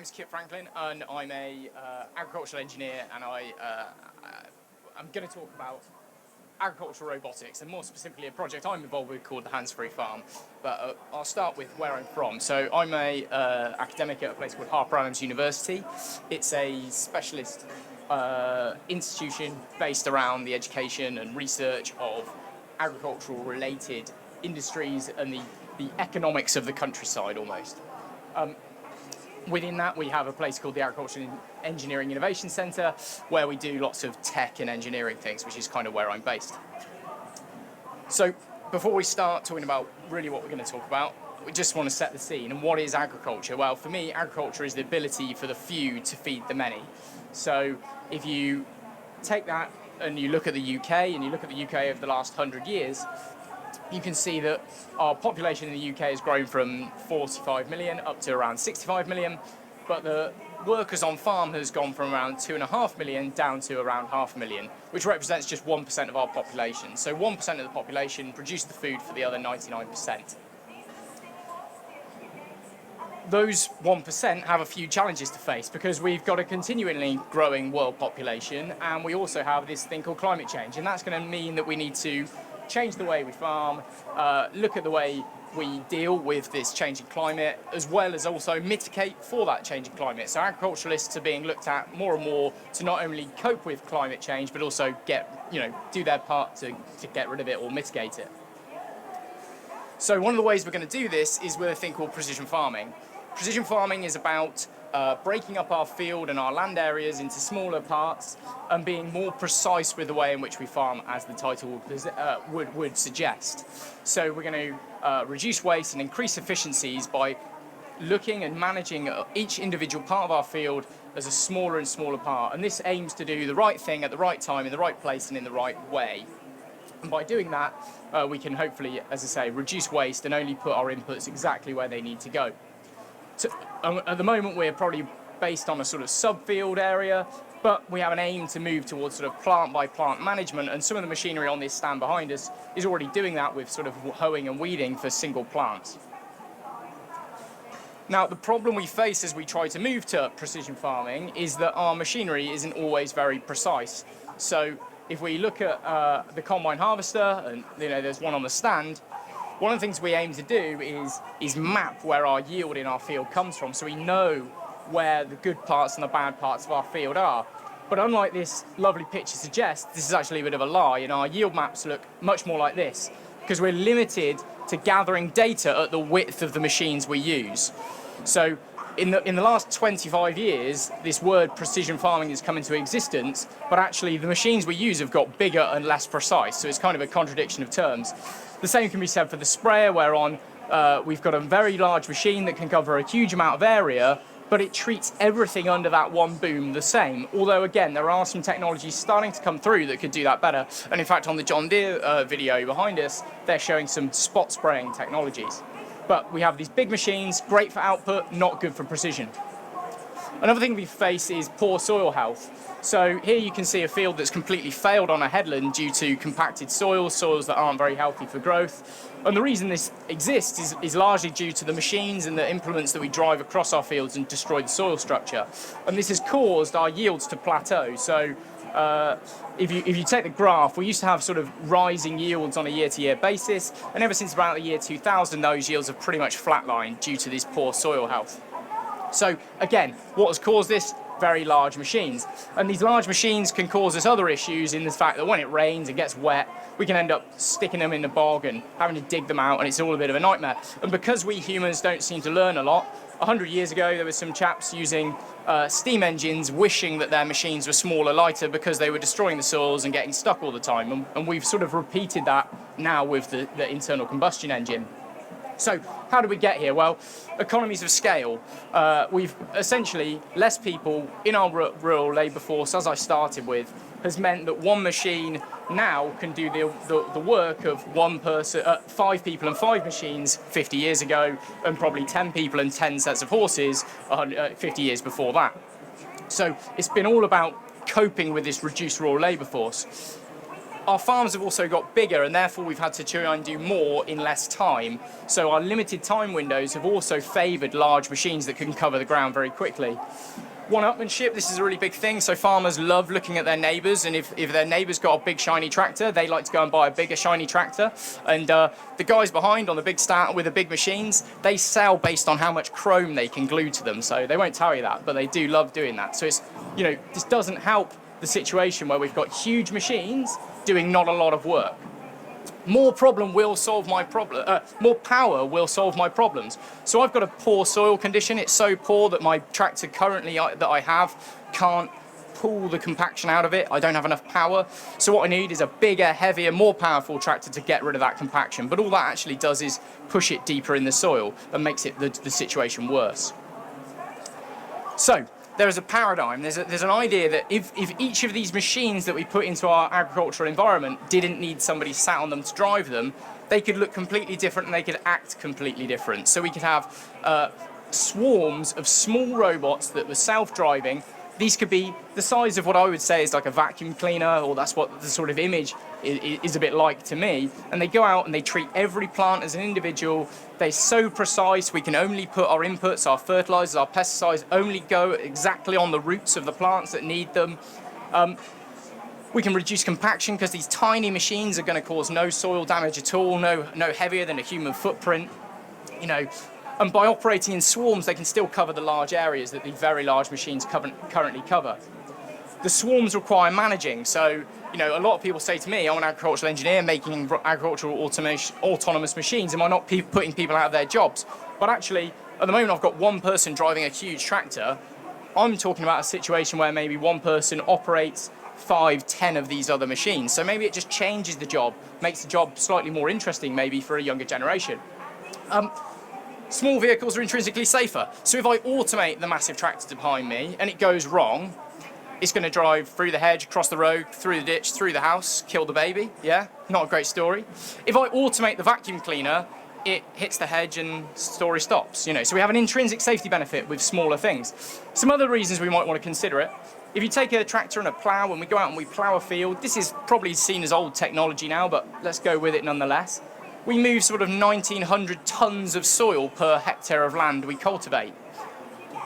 is Kit Franklin, and I'm a agricultural engineer, and I'm going to talk about agricultural robotics, and more specifically a project I'm involved with called the Hands-Free Farm. But I'll start with where I'm from. So I'm a academic at a place called Harper Adams University. It's a specialist institution based around the education and research of agricultural-related industries and the economics of the countryside almost. Within that, we have a place called the Agricultural Engineering Innovation Centre, where we do lots of tech and engineering things, which is kind of where I'm based. So before we start talking about really what we're going to talk about, we just want to set the scene. And what is agriculture? Well, for me, agriculture is the ability for the few to feed the many. So if you take that and you look at the UK, and you look at the UK over the last 100 years, you can see that our population in the UK has grown from 45 million up to around 65 million, but the workers on farm has gone from around 2.5 million down to around 500,000, which represents just 1% of our population. So 1% of the population produce the food for the other 99%. Those 1% have a few challenges to face because we've got a continually growing world population, and we also have this thing called climate change, and that's going to mean that we need to change the way we farm, look at the way we deal with this changing climate, as well as also mitigate for that changing climate. So agriculturalists are being looked at more and more to not only cope with climate change, but also do their part to get rid of it or mitigate it. So one of the ways we're going to do this is with a thing called precision farming. Precision farming is about breaking up our field and our land areas into smaller parts and being more precise with the way in which we farm, as the title would suggest. So we're going to reduce waste and increase efficiencies by looking and managing each individual part of our field as a smaller and smaller part. And this aims to do the right thing at the right time, in the right place and in the right way. And by doing that, we can hopefully, as I say, reduce waste and only put our inputs exactly where they need to go. At the moment, we're probably based on a sort of subfield area, but we have an aim to move towards sort of plant-by-plant management, and some of the machinery on this stand behind us is already doing that with sort of hoeing and weeding for single plants. Now, the problem we face as we try to move to precision farming is that our machinery isn't always very precise. So if we look at the combine harvester, and there's one on the stand, one of the things we aim to do is map where our yield in our field comes from, so we know where the good parts and the bad parts of our field are. But unlike this lovely picture suggests, this is actually a bit of a lie, and our yield maps look much more like this, because we're limited to gathering data at the width of the machines we use. So in the last 25 years, this word precision farming has come into existence, but actually the machines we use have got bigger and less precise, so it's kind of a contradiction of terms. The same can be said for the sprayer, whereon we've got a very large machine that can cover a huge amount of area, but it treats everything under that one boom the same. Although, again, there are some technologies starting to come through that could do that better. And in fact, on the John Deere video behind us, they're showing some spot spraying technologies. But we have these big machines, great for output, not good for precision. Another thing we face is poor soil health. So here you can see a field that's completely failed on a headland due to compacted soils that aren't very healthy for growth. And the reason this exists is largely due to the machines and the implements that we drive across our fields and destroy the soil structure. And this has caused our yields to plateau. So if you take the graph, we used to have sort of rising yields on a year-to-year basis, and ever since about the year 2000, those yields have pretty much flatlined due to this poor soil health. So again, what has caused this? Very large machines. And these large machines can cause us other issues in the fact that when it rains and gets wet, we can end up sticking them in the bog and having to dig them out, and it's all a bit of a nightmare. And because we humans don't seem to learn a lot, 100 years ago there were some chaps using steam engines wishing that their machines were smaller, lighter, because they were destroying the soils and getting stuck all the time. And we've sort of repeated that now with the internal combustion engine. So how did we get here? Well, economies of scale. We've essentially less people in our rural labour force, as I started with, has meant that one machine now can do the work of one person, 5 people and 5 machines 50 years ago, and probably 10 people and 10 sets of horses 50 years before that. So it's been all about coping with this reduced rural labour force. our farms have also got bigger, and therefore we've had to try and do more in less time. So our limited time windows have also favoured large machines that can cover the ground very quickly. One-upmanship, this is a really big thing. So farmers love looking at their neighbours, and if their neighbour's got a big shiny tractor, they like to go and buy a bigger shiny tractor. And the guys behind on the big stand with the big machines, they sell based on how much chrome they can glue to them. So they won't tell you that, but they do love doing that. So it's, this doesn't help the situation where we've got huge machines doing not a lot of work. More problem will solve my problem. More power will solve my problems. So I've got a poor soil condition. It's so poor that my tractor currently that I have can't pull the compaction out of it. I don't have enough power. So what I need is a bigger, heavier, more powerful tractor to get rid of that compaction. But all that actually does is push it deeper in the soil and makes it the situation worse. So there is a paradigm, there's an idea that if each of these machines that we put into our agricultural environment didn't need somebody sat on them to drive them, they could look completely different and they could act completely different. So we could have swarms of small robots that were self-driving. These could be the size of what I would say is like a vacuum cleaner, or that's what the sort of image is a bit like to me. And they go out and they treat every plant as an individual. They're so precise, we can only put our inputs, our fertilizers, our pesticides, only go exactly on the roots of the plants that need them. We can reduce compaction because these tiny machines are going to cause no soil damage at all, no heavier than a human footprint. And by operating in swarms, they can still cover the large areas that the very large machines currently cover. The swarms require managing. So, a lot of people say to me, I'm an agricultural engineer making agricultural autonomous machines. Am I not putting people out of their jobs? But actually, at the moment, I've got one person driving a huge tractor. I'm talking about a situation where maybe one person operates 5, 10 of these other machines. So maybe it just changes the job, makes the job slightly more interesting maybe for a younger generation. Small vehicles are intrinsically safer. So if I automate the massive tractor behind me and it goes wrong, it's going to drive through the hedge, across the road, through the ditch, through the house, kill the baby. Yeah, not a great story. If I automate the vacuum cleaner, it hits the hedge and story stops. So we have an intrinsic safety benefit with smaller things. Some other reasons we might want to consider it. If you take a tractor and a plough and we go out and we plough a field, this is probably seen as old technology now, but let's go with it nonetheless. We move sort of 1,900 tons of soil per hectare of land we cultivate.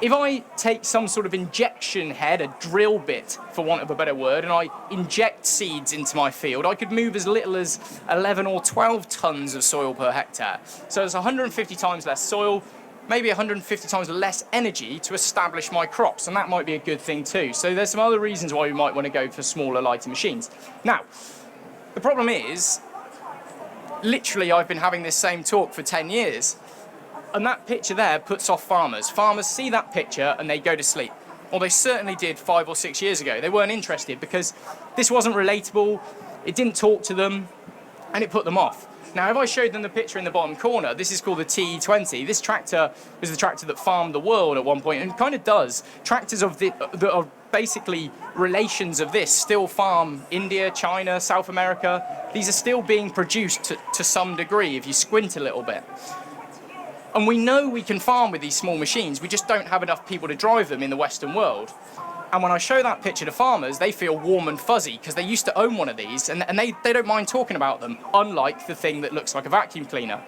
If I take some sort of injection head, a drill bit, for want of a better word, and I inject seeds into my field, I could move as little as 11 or 12 tons of soil per hectare. So it's 150 times less soil, maybe 150 times less energy to establish my crops, and that might be a good thing too. So there's some other reasons why we might want to go for smaller, lighter machines. Now, the problem is, literally, I've been having this same talk for 10 years. And that picture there puts off farmers. Farmers see that picture and they go to sleep. Or they certainly did 5 or 6 years ago. They weren't interested because this wasn't relatable, it didn't talk to them, and it put them off. Now, if I showed them the picture in the bottom corner, this is called the TE20. This tractor was the tractor that farmed the world at one point, and it kind of does. Tractors that are basically relations of this still farm India, China, South America. These are still being produced to some degree if you squint a little bit. And we know we can farm with these small machines, we just don't have enough people to drive them in the Western world. And when I show that picture to farmers, they feel warm and fuzzy because they used to own one of these and they don't mind talking about them, unlike the thing that looks like a vacuum cleaner.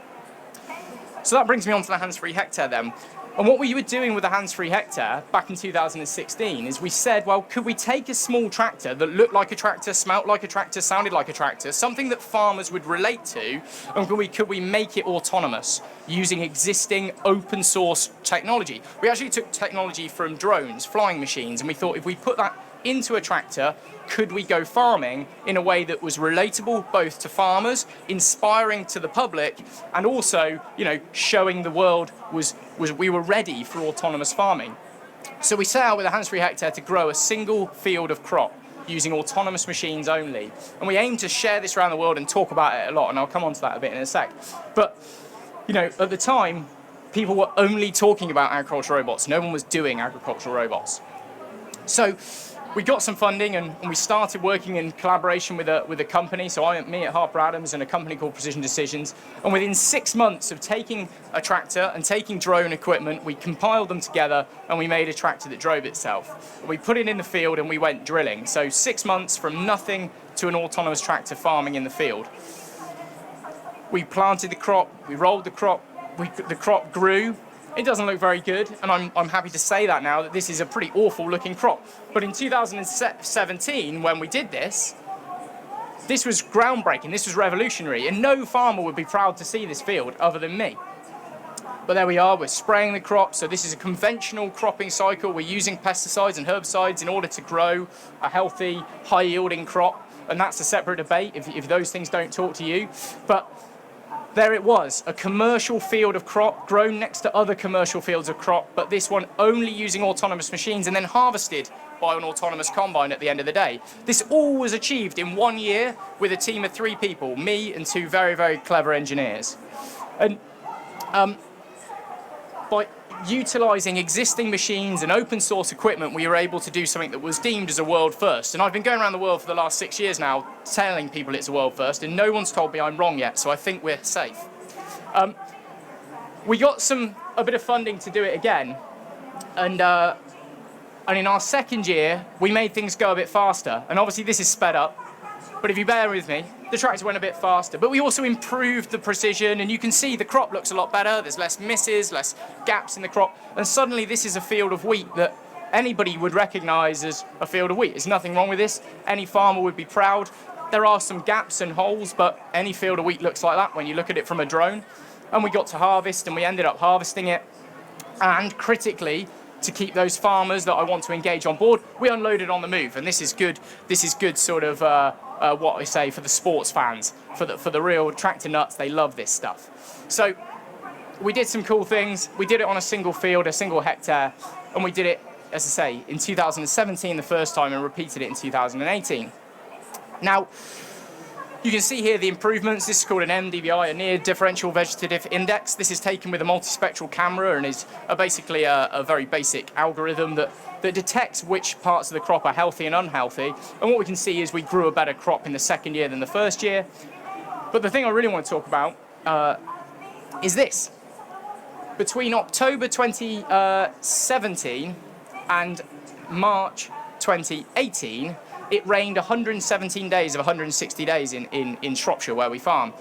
So that brings me on to the hands-free hectare then. And what we were doing with the hands-free hectare back in 2016 is we said, well, could we take a small tractor that looked like a tractor, smelt like a tractor, sounded like a tractor, something that farmers would relate to, and could we make it autonomous using existing open source technology? We actually took technology from drones, flying machines, and we thought if we put that into a tractor, could we go farming in a way that was relatable both to farmers, inspiring to the public, and also, showing the world we were ready for autonomous farming. So we set out with a hands-free hectare to grow a single field of crop using autonomous machines only. And we aim to share this around the world and talk about it a lot, and I'll come on to that a bit in a sec. But, at the time, people were only talking about agricultural robots. No one was doing agricultural robots. So we got some funding and we started working in collaboration with a company. So me at Harper Adams and a company called Precision Decisions. And within 6 months of taking a tractor and taking drone equipment, we compiled them together and we made a tractor that drove itself. We put it in the field and we went drilling. So 6 months from nothing to an autonomous tractor farming in the field. We planted the crop, we rolled the crop, the crop grew. It doesn't look very good, and I'm happy to say that now, that this is a pretty awful looking crop. But in 2017, when we did this was groundbreaking, this was revolutionary, and no farmer would be proud to see this field other than me. But there we are, we're spraying the crop, so this is a conventional cropping cycle. We're using pesticides and herbicides in order to grow a healthy, high-yielding crop, and that's a separate debate if those things don't talk to you. But there it was, a commercial field of crop grown next to other commercial fields of crop, but this one only using autonomous machines and then harvested by an autonomous combine at the end of the day. This all was achieved in 1 year with a team of 3 people, me and 2 very, very clever engineers. And by utilising existing machines and open source equipment, we were able to do something that was deemed as a world first. And I've been going around the world for the last 6 years now, telling people it's a world first, and no one's told me I'm wrong yet, so I think we're safe. We got a bit of funding to do it again, and in our second year, we made things go a bit faster. And obviously this is sped up, but if you bear with me, the tractor went a bit faster, but we also improved the precision, and you can see the crop looks a lot better. There's less misses, less gaps in the crop, and suddenly this is a field of wheat that anybody would recognize as a field of wheat. There's nothing wrong with this. Any farmer would be proud. There are some gaps and holes, but any field of wheat looks like that when you look at it from a drone. And we got to harvest, and we ended up harvesting it. And critically, to keep those farmers that I want to engage on board, we unloaded on the move. And this is good. This is good sort of what I say for the sports fans, for the real tractor nuts. They love this stuff. So we did some cool things. We did it on a single field, a single hectare, and we did it, as I say, in 2017 the first time, and repeated it in 2018. Now, you can see here the improvements. This is called an NDVI, a Near Differential Vegetative Index. This is taken with a multispectral camera and is basically a very basic algorithm that detects which parts of the crop are healthy and unhealthy. And what we can see is we grew a better crop in the second year than the first year. But the thing I really want to talk about is this. Between October 2017 and March 2018, it rained 117 days of 160 days in Shropshire, where we farm.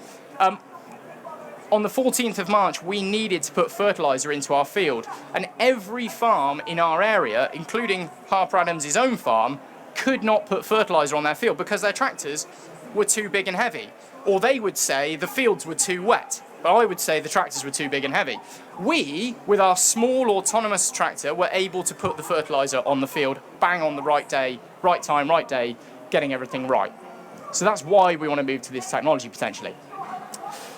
On the 14th of March, we needed to put fertiliser into our field, and every farm in our area, including Harper Adams' own farm, could not put fertiliser on their field because their tractors were too big and heavy. Or they would say the fields were too wet, but I would say the tractors were too big and heavy. We, with our small autonomous tractor, were able to put the fertiliser on the field, bang on the right day, right time, right day, getting everything right. So that's why we want to move to this technology potentially.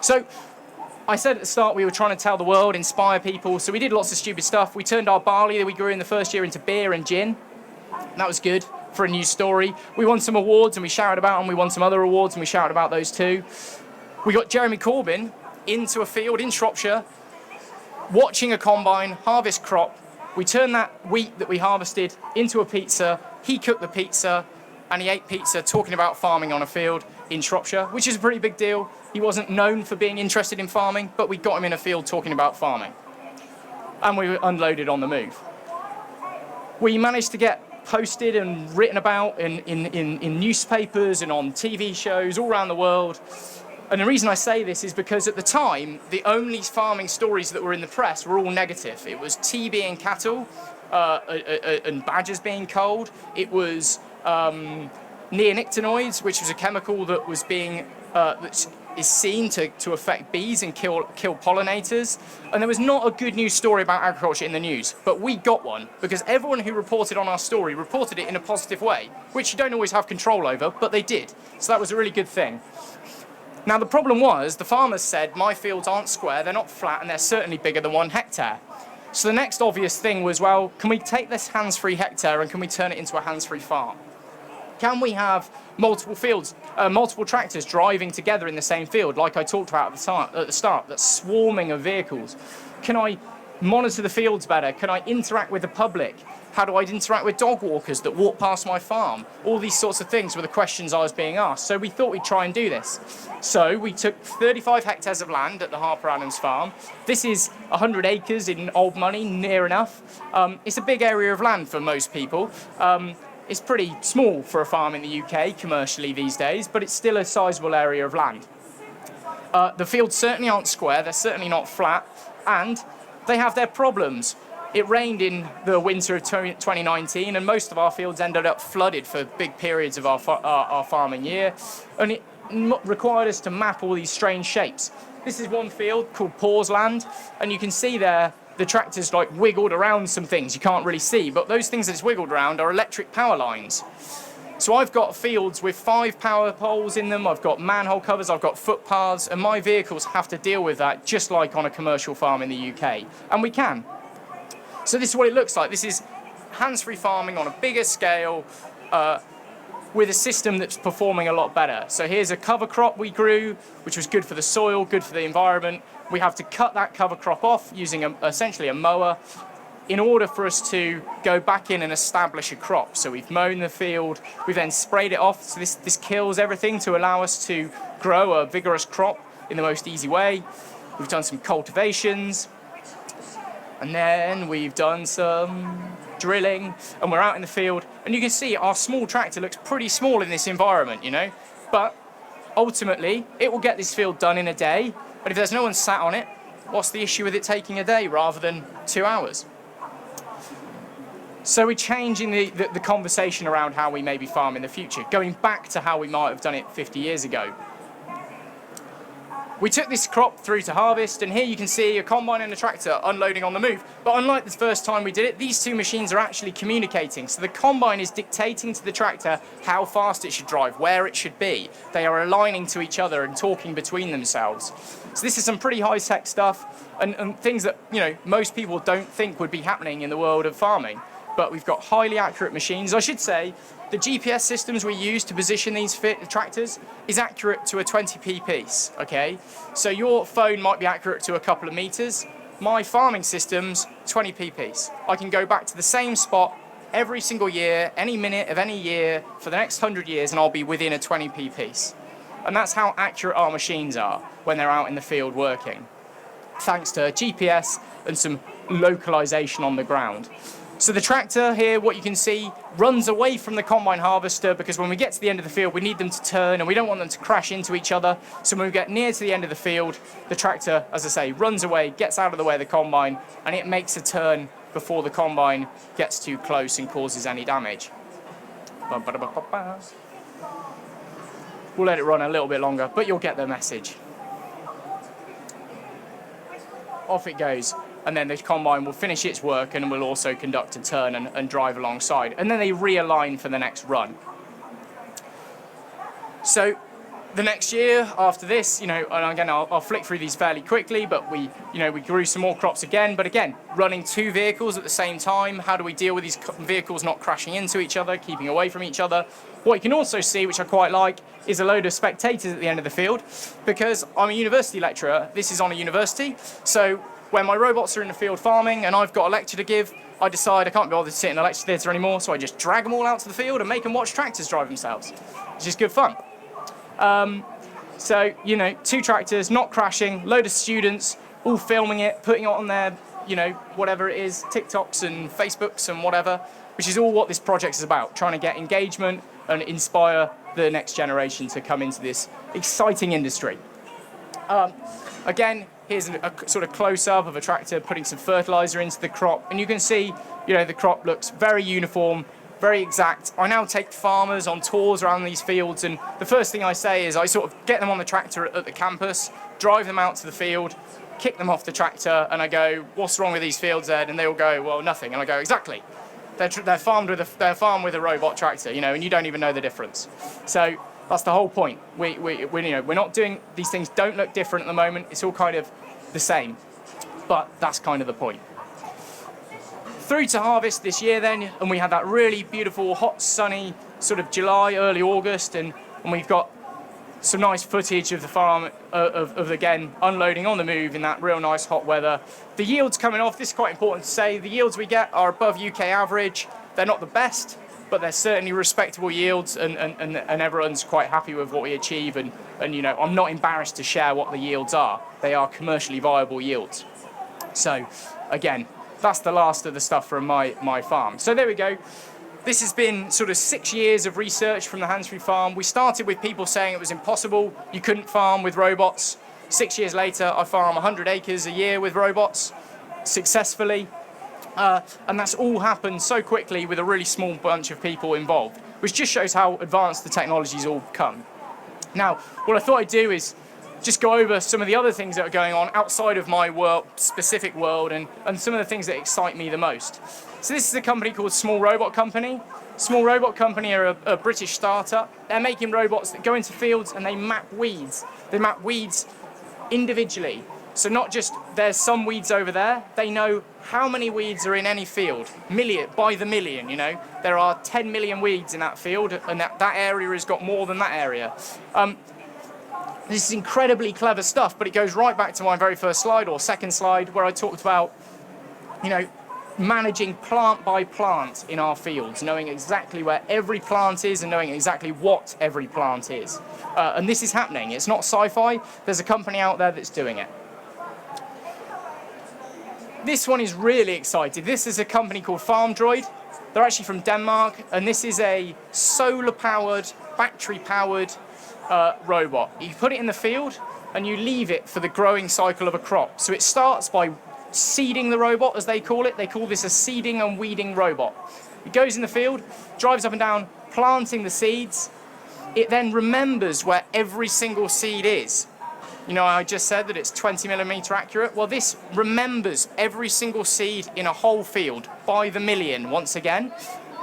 So I said at the start we were trying to tell the world, inspire people, so we did lots of stupid stuff. We turned our barley that we grew in the first year into beer and gin. That was good for a news story. We won some awards and we shouted about them. We won some other awards and we shouted about those too. We got Jeremy Corbyn into a field in Shropshire, watching a combine harvest crop. We turned that wheat that we harvested into a pizza. He cooked the pizza and he ate pizza talking about farming on a field in Shropshire, which is a pretty big deal. He wasn't known for being interested in farming, but we got him in a field talking about farming. And we were unloaded on the move. We managed to get posted and written about in newspapers and on TV shows all around the world. And the reason I say this is because at the time, the only farming stories that were in the press were all negative. It was TBing cattle and badgers being culled. It was neonicotinoids, which was a chemical that was being that is seen to affect bees and kill pollinators. And there was not a good news story about agriculture in the news, but we got one because everyone who reported on our story reported it in a positive way, which you don't always have control over, but they did. So that was a really good thing. Now, the problem was the farmers said, my fields aren't square, they're not flat, and they're certainly bigger than 1 hectare. So the next obvious thing was, well, can we take this hands-free hectare and can we turn it into a hands-free farm? Can we have multiple fields, multiple tractors driving together in the same field, like I talked about at the start, that's swarming of vehicles? Can I monitor the fields better? Can I interact with the public? How do I interact with dog walkers that walk past my farm? All these sorts of things were the questions I was being asked. So we thought we'd try and do this. So we took 35 hectares of land at the Harper Adams farm. This is 100 acres in old money, near enough. It's a big area of land for most people. It's pretty small for a farm in the UK commercially these days, but it's still a sizable area of land. The fields certainly aren't square, they're certainly not flat, and they have their problems. It rained in the winter of 2019, and most of our fields ended up flooded for big periods of our farming year, and it required us to map all these strange shapes. This is one field called Pause Land, and you can see there the tractor's like wiggled around some things you can't really see, but those things that it's wiggled around are electric power lines. So I've got fields with 5 power poles in them, I've got manhole covers, I've got footpaths, and my vehicles have to deal with that just like on a commercial farm in the UK. And we can. So this is what it looks like. This is hands-free farming on a bigger scale with a system that's performing a lot better. So here's a cover crop we grew, which was good for the soil, good for the environment. We have to cut that cover crop off using essentially a mower in order for us to go back in and establish a crop. So we've mown the field, we've then sprayed it off, so this kills everything to allow us to grow a vigorous crop in the most easy way. We've done some cultivations, and then we've done some drilling, and we're out in the field, and you can see our small tractor looks pretty small in this environment, you know, but ultimately it will get this field done in a day, but if there's no one sat on it, what's the issue with it taking a day rather than 2 hours? So we're changing the conversation around how we maybe farm in the future, going back to how we might have done it 50 years ago. We took this crop through to harvest, and here you can see a combine and a tractor unloading on the move. But unlike the first time we did it, these two machines are actually communicating. So the combine is dictating to the tractor how fast it should drive, where it should be. They are aligning to each other and talking between themselves. So this is some pretty high-tech stuff, and things that, you know, most people don't think would be happening in the world of farming. But we've got highly accurate machines. I should say, the GPS systems we use to position these tractors is accurate to a 20p piece, okay? So your phone might be accurate to a couple of meters. My farming system's 20p piece. I can go back to the same spot every single year, any minute of any year, for the next 100 years, and I'll be within a 20p piece. And that's how accurate our machines are when they're out in the field working, thanks to GPS and some localization on the ground. So the tractor here, what you can see, runs away from the combine harvester, because when we get to the end of the field, we need them to turn and we don't want them to crash into each other. So when we get near to the end of the field, the tractor, as I say, runs away, gets out of the way of the combine, and it makes a turn before the combine gets too close and causes any damage. We'll let it run a little bit longer, but you'll get the message. Off it goes. And then the combine will finish its work and will also conduct a turn and drive alongside. And then they realign for the next run. So the next year after this, you know, and again, I'll flick through these fairly quickly, but we grew some more crops again. But again, running 2 vehicles at the same time. How do we deal with these vehicles not crashing into each other, keeping away from each other? What you can also see, which I quite like, is a load of spectators at the end of the field. Because I'm a university lecturer, this is on a university. So when my robots are in the field farming and I've got a lecture to give, I decide I can't be bothered to sit in a lecture theatre anymore, so I just drag them all out to the field and make them watch tractors drive themselves, which is good fun. So, you know, 2 tractors, not crashing, load of students, all filming it, putting it on their, you know, whatever it is, TikToks and Facebooks and whatever, which is all what this project is about, trying to get engagement and inspire the next generation to come into this exciting industry. Again, here's a sort of close-up of a tractor putting some fertilizer into the crop, and you can see, you know, the crop looks very uniform, very exact. I now take farmers on tours around these fields, and the first thing I say is I sort of get them on the tractor at the campus, drive them out to the field, kick them off the tractor, and I go, "What's wrong with these fields, Ed?" And they all go, "Well, nothing." And I go, "Exactly. They're farmed with a robot tractor, you know, and you don't even know the difference." So that's the whole point. We're not doing, these things don't look different at the moment. It's all kind of the same, but that's kind of the point. Through to harvest this year then, and we had that really beautiful, hot, sunny sort of July, early August, and we've got some nice footage of the farm, again, unloading on the move in that real nice hot weather. The yields coming off, this is quite important to say, the yields we get are above UK average. They're not the best, but they're certainly respectable yields, and everyone's quite happy with what we achieve. And you know, I'm not embarrassed to share what the yields are. They are commercially viable yields. So, again, that's the last of the stuff from my farm. So there we go. This has been sort of 6 years of research from the Hands-Free Farm. We started with people saying it was impossible, you couldn't farm with robots. 6 years later, I farm 100 acres a year with robots successfully. And that's all happened so quickly with a really small bunch of people involved, which just shows how advanced the technology's all come. Now, what I thought I'd do is just go over some of the other things that are going on outside of my specific world, and some of the things that excite me the most. So this is a company called Small Robot Company. Small Robot Company are a British startup. They're making robots that go into fields and they map weeds. They map weeds individually. So not just there's some weeds over there, they know how many weeds are in any field, by the million, you know. There are 10 million weeds in that field, and that area has got more than that area. This is incredibly clever stuff, but it goes right back to my very first slide, or second slide, where I talked about, you know, managing plant by plant in our fields, knowing exactly where every plant is and knowing exactly what every plant is. And this is happening. It's not sci-fi. There's a company out there that's doing it. This one is really exciting. This is a company called FarmDroid. They're actually from Denmark, and this is a solar-powered, battery-powered robot. You put it in the field, and you leave it for the growing cycle of a crop. So it starts by seeding the robot, as they call it. They call this a seeding and weeding robot. It goes in the field, drives up and down, planting the seeds. It then remembers where every single seed is. You know, I just said that it's 20mm accurate. Well, this remembers every single seed in a whole field by the million once again.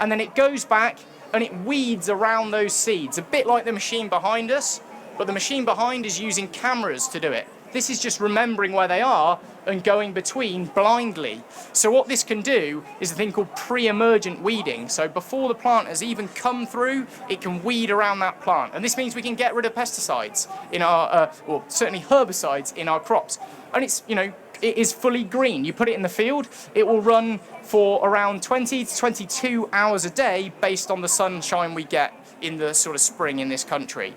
And then it goes back and it weeds around those seeds, a bit like the machine behind us, but the machine behind is using cameras to do it. This is just remembering where they are and going between blindly. So what this can do is a thing called pre-emergent weeding. So before the plant has even come through, it can weed around that plant. And this means we can get rid of pesticides in our, or certainly herbicides in our crops. And it's, you know, it is fully green. You put it in the field, it will run for around 20 to 22 hours a day based on the sunshine we get in the sort of spring in this country.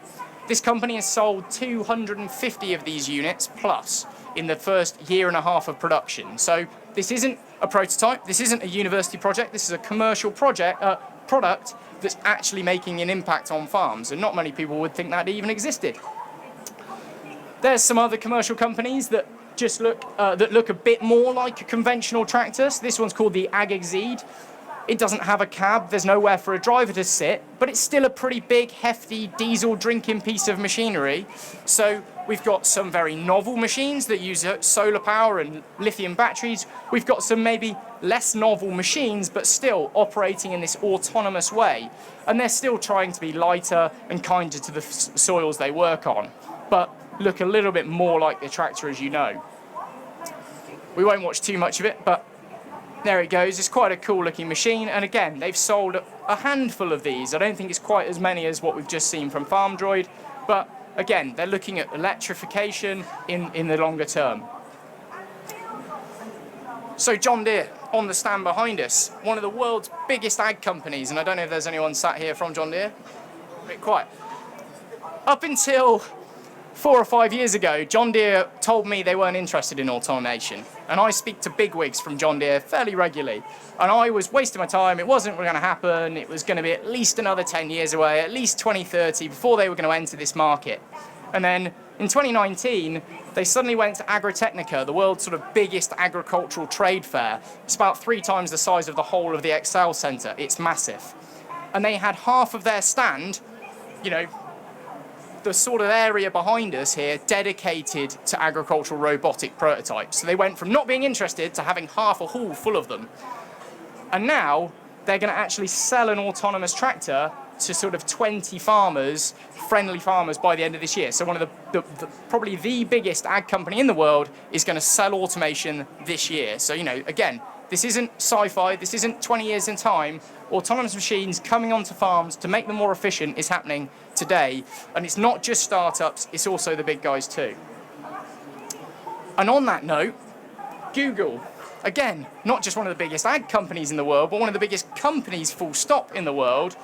This company has sold 250 of these units plus in the first year and a half of production. So this isn't a prototype, this isn't a university project, this is a commercial product that's actually making an impact on farms, and not many people would think that even existed. There's some other commercial companies that just look a bit more like a conventional tractor. So this one's called the Agexeed. It doesn't have a cab, there's nowhere for a driver to sit, but it's still a pretty big, hefty, diesel drinking piece of machinery. So we've got some very novel machines that use solar power and lithium batteries. We've got some maybe less novel machines, but still operating in this autonomous way. And they're still trying to be lighter and kinder to the soils they work on, but look a little bit more like the tractor, as you know. We won't watch too much of it, but there it goes. It's quite a cool looking machine, and again, they've sold a handful of these. I don't think it's quite as many as what we've just seen from FarmDroid, but again, they're looking at electrification in the longer term. So John Deere, on the stand behind us, one of the world's biggest ag companies, and I don't know if there's anyone sat here from John Deere. A bit quiet. Up until 4 or 5 years ago, John Deere told me they weren't interested in automation. And I speak to bigwigs from John Deere fairly regularly. And I was wasting my time. It wasn't going to happen. It was going to be at least another 10 years away, at least 2030, before they were going to enter this market. And then in 2019, they suddenly went to Agrotechnica, the world's sort of biggest agricultural trade fair. It's about 3 times the size of the whole of the Excel Centre. It's massive. And they had half of their stand, you know, the sort of area behind us here dedicated to agricultural robotic prototypes. So they went from not being interested to having half a hall full of them. And now they're going to actually sell an autonomous tractor to sort of 20 farmers, friendly farmers, by the end of this year. So one of probably the biggest ag company in the world is going to sell automation this year. So, you know, again, This isn't sci-fi. This isn't 20 years in time. Autonomous machines coming onto farms to make them more efficient is happening today. And it's not just startups, it's also the big guys too. And on that note, Google, again, not just one of the biggest ag companies in the world, but one of the biggest companies, full stop, in the world,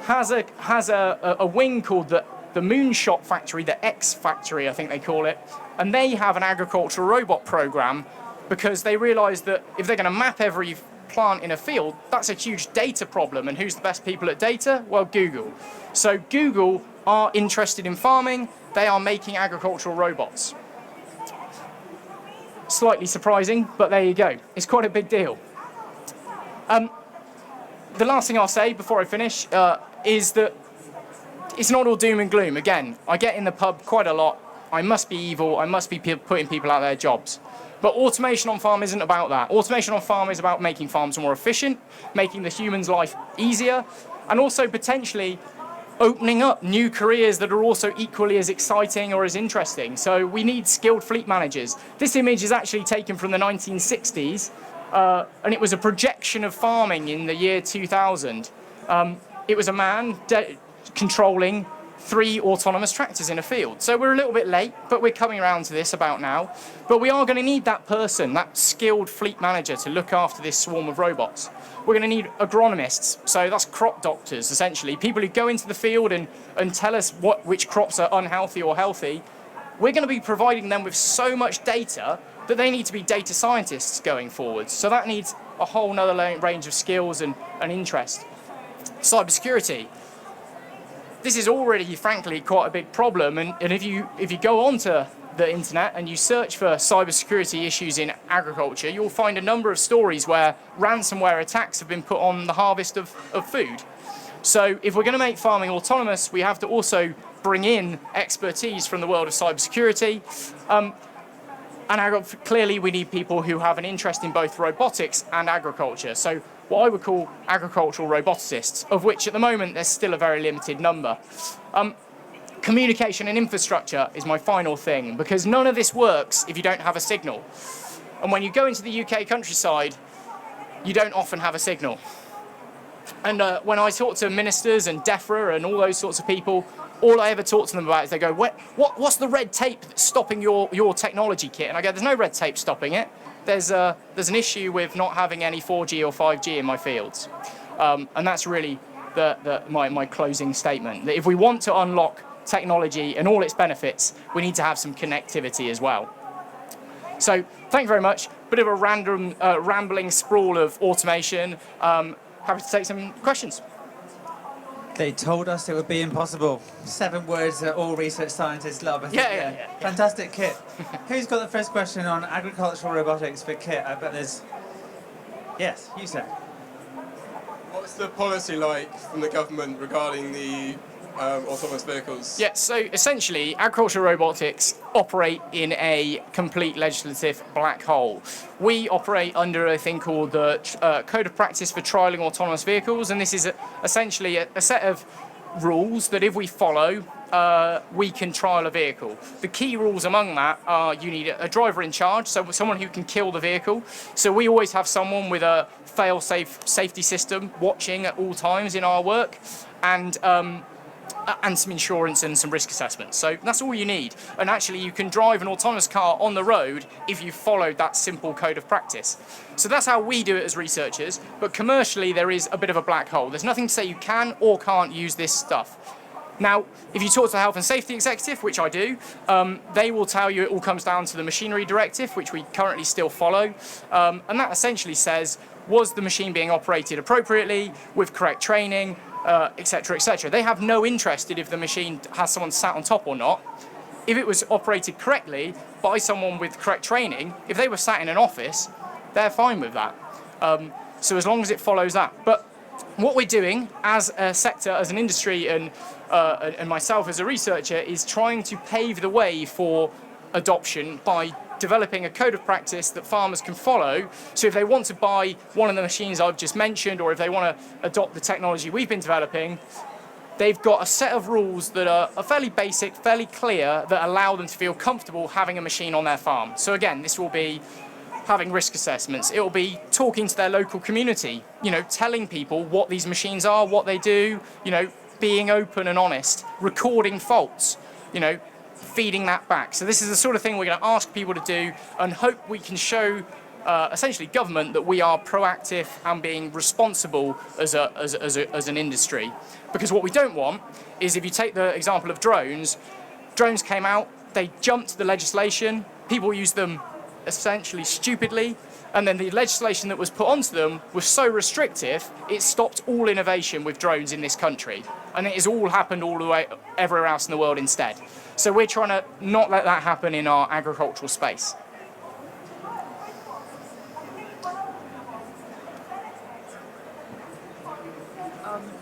has a wing called the Moonshot Factory, the X Factory, I think they call it. And they have an agricultural robot program because they realize that if they're going to map every plant in a field, that's a huge data problem. And who's the best people at data? Well, Google. So Google are interested in farming. They are making agricultural robots. Slightly surprising, but there you go. It's quite a big deal. The last thing I'll say before I finish is that it's not all doom and gloom. Again, I get in the pub quite a lot. I must be evil. I must be putting people out of their jobs. But automation on farm isn't about that. Automation on farm is about making farms more efficient, making the human's life easier, and also potentially opening up new careers that are also equally as exciting or as interesting. So we need skilled fleet managers. This image is actually taken from the 1960s, and it was a projection of farming in the year 2000. It was a man controlling 3 autonomous tractors in a field. So we're a little bit late, but we're coming around to this about now. But we are going to need that person, that skilled fleet manager, to look after this swarm of robots. We're going to need agronomists, so that's crop doctors, essentially, people who go into the field and tell us which crops are unhealthy or healthy. We're going to be providing them with so much data that they need to be data scientists going forwards. So that needs a whole nother range of skills and interest. Cybersecurity. This is already, frankly, quite a big problem. And if you go onto the internet and you search for cybersecurity issues in agriculture, you'll find a number of stories where ransomware attacks have been put on the harvest of food. So if we're going to make farming autonomous, we have to also bring in expertise from the world of cybersecurity. And clearly we need people who have an interest in both robotics and agriculture. So what I would call agricultural roboticists, of which at the moment there's still a very limited number. Communication and infrastructure is my final thing, because none of this works if you don't have a signal. And when you go into the UK countryside, you don't often have a signal. And when I talk to ministers and DEFRA and all those sorts of people, all I ever talk to them about is they go, what's the red tape that's stopping your technology kit? And I go, there's no red tape stopping it. There's an issue with not having any 4G or 5G in my fields. And that's really my closing statement. That if we want to unlock technology and all its benefits, we need to have some connectivity as well. So thank you very much. Bit of a random, rambling sprawl of automation. Happy to take some questions. They told us it would be impossible. 7 words that all research scientists love. Yeah. Fantastic, Kit. Who's got the first question on agricultural robotics for Kit? I bet there's... Yes, you sir. What's the policy like from the government regarding the autonomous vehicles? Yeah, so essentially, agricultural robotics operate in a complete legislative black hole. We operate under a thing called the Code of Practice for Trialling Autonomous Vehicles, and this is essentially a set of rules that if we follow, we can trial a vehicle. The key rules among that are you need a driver in charge, so someone who can kill the vehicle. So we always have someone with a fail-safe safety system watching at all times in our work, and some insurance and some risk assessments. So that's all you need. And actually you can drive an autonomous car on the road if you followed that simple code of practice. So that's how we do it as researchers, but commercially there is a bit of a black hole. There's nothing to say you can or can't use this stuff. Now, if you talk to the Health and Safety Executive, which I do, they will tell you it all comes down to the Machinery Directive, which we currently still follow. And that essentially says, was the machine being operated appropriately, with correct training, etc., etc. They have no interest in if the machine has someone sat on top or not. If it was operated correctly by someone with correct training, if they were sat in an office, they're fine with that. So as long as it follows that. But what we're doing as a sector, as an industry, and myself as a researcher, is trying to pave the way for adoption by developing a code of practice that farmers can follow. So if they want to buy one of the machines I've just mentioned, or if they want to adopt the technology we've been developing, they've got a set of rules that are fairly basic, fairly clear, that allow them to feel comfortable having a machine on their farm. So again, this will be having risk assessments. It'll be talking to their local community, telling people what these machines are, what they do, being open and honest, recording faults, feeding that back. So this is the sort of thing we're going to ask people to do and hope we can show essentially government that we are proactive and being responsible as an industry. Because what we don't want is, if you take the example of drones came out, they jumped the legislation, people used them essentially stupidly, and then the legislation that was put onto them was so restrictive, it stopped all innovation with drones in this country. And it has all happened all the way everywhere else in the world instead. So we're trying to not let that happen in our agricultural space.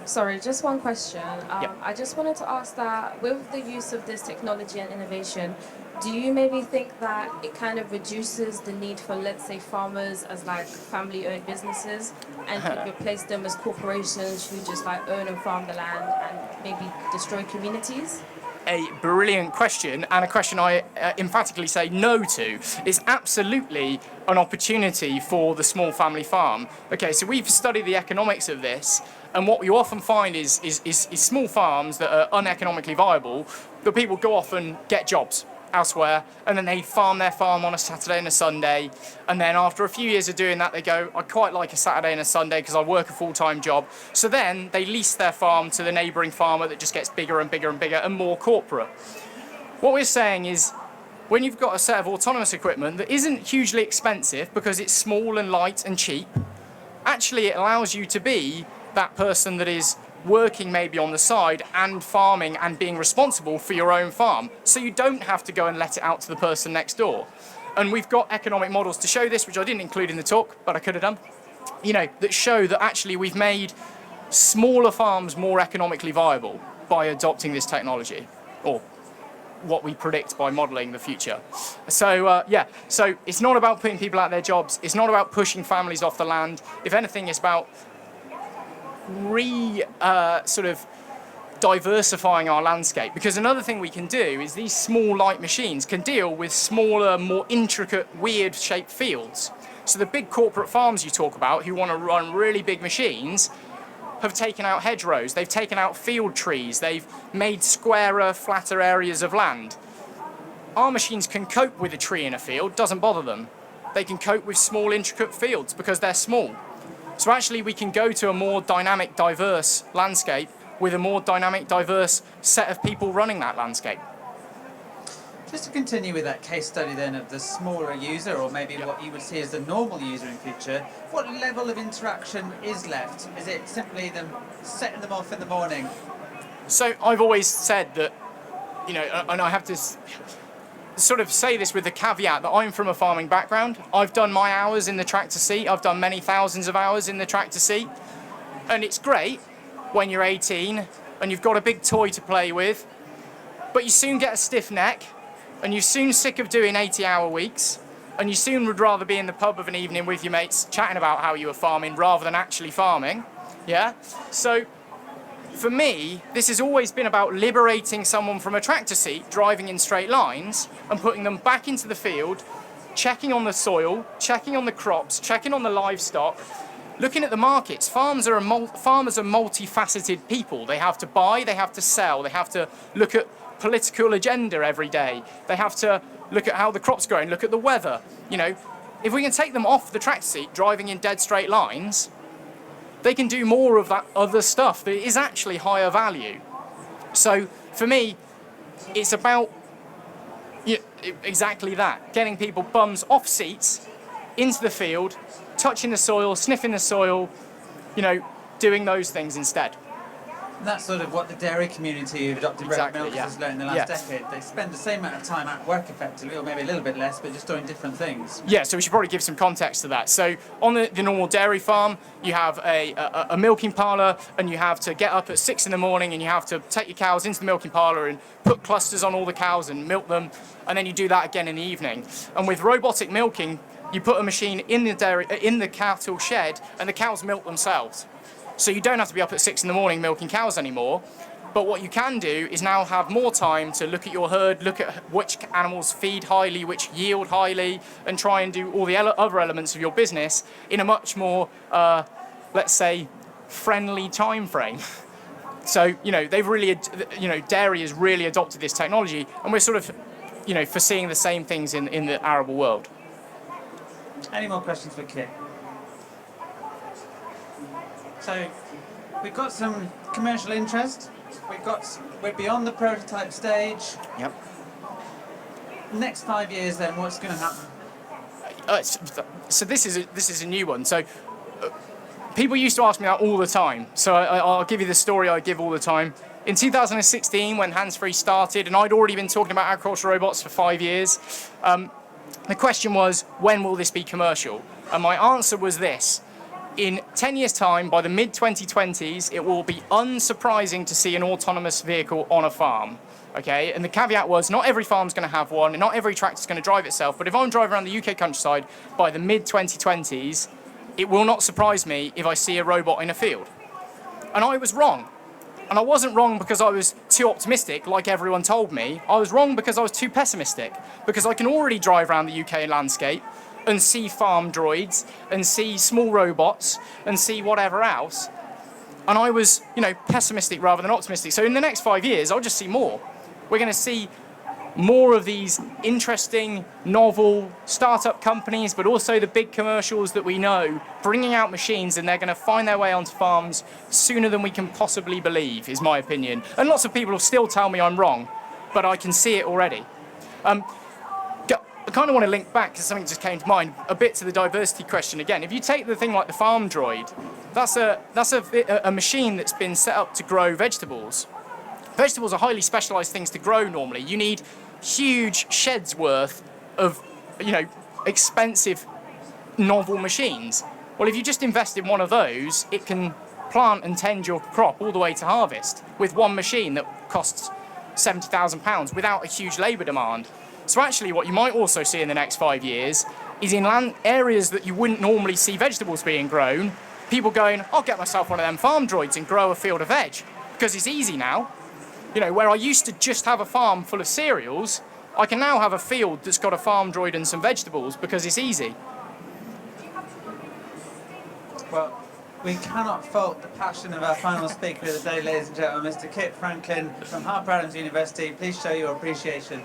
Sorry, just one question. Yeah. I just wanted to ask that with the use of this technology and innovation, do you maybe think that it kind of reduces the need for, let's say, farmers as like family-owned businesses and could replace them as corporations who just like own and farm the land and maybe destroy communities? A brilliant question, and a question I emphatically say no to. It's absolutely an opportunity for the small family farm. Okay, so we've studied the economics of this, and what you often find is small farms that are uneconomically viable, that people go off and get jobs elsewhere, and then they farm their farm on a Saturday and a Sunday, and then after a few years of doing that, they go, I quite like a Saturday and a Sunday because I work a full-time job. So then they lease their farm to the neighbouring farmer that just gets bigger and bigger and bigger and more corporate. What we're saying is, when you've got a set of autonomous equipment that isn't hugely expensive because it's small and light and cheap, actually it allows you to be that person that is working maybe on the side and farming and being responsible for your own farm. So you don't have to go and let it out to the person next door. And we've got economic models to show this, which I didn't include in the talk, but I could have done, that show that actually we've made smaller farms more economically viable by adopting this technology, or what we predict by modelling the future. So so it's not about putting people out of their jobs, it's not about pushing families off the land. If anything, it's about sort of diversifying our landscape, because another thing we can do is these small light machines can deal with smaller, more intricate, weird shaped fields. So the big corporate farms you talk about who want to run really big machines have taken out hedgerows, they've taken out field trees, they've made squarer, flatter areas of land. Our machines can cope with a tree in a field, doesn't bother them. They can cope with small, intricate fields because they're small. So actually we can go to a more dynamic, diverse landscape with a more dynamic, diverse set of people running that landscape. Just to continue with that case study then of the smaller user, or maybe what you would see as the normal user in future, what level of interaction is left? Is it simply them setting them off in the morning? So I've always said that, and I have to sort of say this with the caveat that I'm from a farming background. I've done my hours in the tractor seat. I've done many thousands of hours in the tractor seat. And it's great when you're 18 and you've got a big toy to play with, but you soon get a stiff neck and you're soon sick of doing 80-hour weeks, and you soon would rather be in the pub of an evening with your mates chatting about how you were farming rather than actually farming. Yeah? So for me, this has always been about liberating someone from a tractor seat, driving in straight lines, and putting them back into the field, checking on the soil, checking on the crops, checking on the livestock, looking at the markets. Farmers are multifaceted people. They have to buy, they have to sell, they have to look at political agenda every day. They have to look at how the crop's growing, look at the weather. If we can take them off the tractor seat, driving in dead straight lines, they can do more of that other stuff that is actually higher value. So for me, it's about exactly that, getting people bums off seats, into the field, touching the soil, sniffing the soil, doing those things instead. And that's sort of what the dairy community who've adopted Exactly, milk has learned in the last decade. They spend the same amount of time at work effectively, or maybe a little bit less, but just doing different things. Yeah, so we should probably give some context to that. So on the normal dairy farm, you have a milking parlour, and you have to get up at 6 in the morning and you have to take your cows into the milking parlour and put clusters on all the cows and milk them, and then you do that again in the evening. And with robotic milking, you put a machine in the cattle shed and the cows milk themselves. So you don't have to be up at 6 in the morning milking cows anymore. But what you can do is now have more time to look at your herd, look at which animals feed highly, which yield highly, and try and do all the other elements of your business in a much more, let's say, friendly time frame. So, they've really, dairy has really adopted this technology, and we're sort of, foreseeing the same things in the arable world. Any more questions for Kit? So, we've got some commercial interest. We're beyond the prototype stage. Yep. Next 5 years, then, what's going to happen? So this is a new one. So people used to ask me that all the time. So I'll give you the story I give all the time. In 2016, when Hands-Free started, and I'd already been talking about agricultural robots for 5 years, the question was, when will this be commercial? And my answer was this. In 10 years' time, by the mid-2020s, it will be unsurprising to see an autonomous vehicle on a farm. Okay, and the caveat was not every farm's going to have one, and not every tractor's going to drive itself, but if I'm driving around the UK countryside by the mid-2020s, it will not surprise me if I see a robot in a field. And I was wrong. And I wasn't wrong because I was too optimistic, like everyone told me. I was wrong because I was too pessimistic, because I can already drive around the UK landscape and see farm droids, and see small robots, and see whatever else. And I was, pessimistic rather than optimistic. So in the next 5 years, I'll just see more. We're going to see more of these interesting, novel startup companies, but also the big commercials that we know, bringing out machines, and they're going to find their way onto farms sooner than we can possibly believe, is my opinion. And lots of people will still tell me I'm wrong, but I can see it already. I kind of want to link back, because something just came to mind, a bit to the diversity question again. If you take the thing like the farm droid, that's a machine that's been set up to grow vegetables. Vegetables are highly specialised things to grow normally. You need huge sheds worth of, expensive, novel machines. Well, if you just invest in one of those, it can plant and tend your crop all the way to harvest with one machine that costs £70,000 without a huge labour demand. So actually what you might also see in the next 5 years is in areas that you wouldn't normally see vegetables being grown, people going, I'll get myself one of them farm droids and grow a field of veg, because it's easy now. Where I used to just have a farm full of cereals, I can now have a field that's got a farm droid and some vegetables because it's easy. Well, we cannot fault the passion of our final speaker of the day, ladies and gentlemen, Mr. Kit Franklin from Harper Adams University. Please show your appreciation.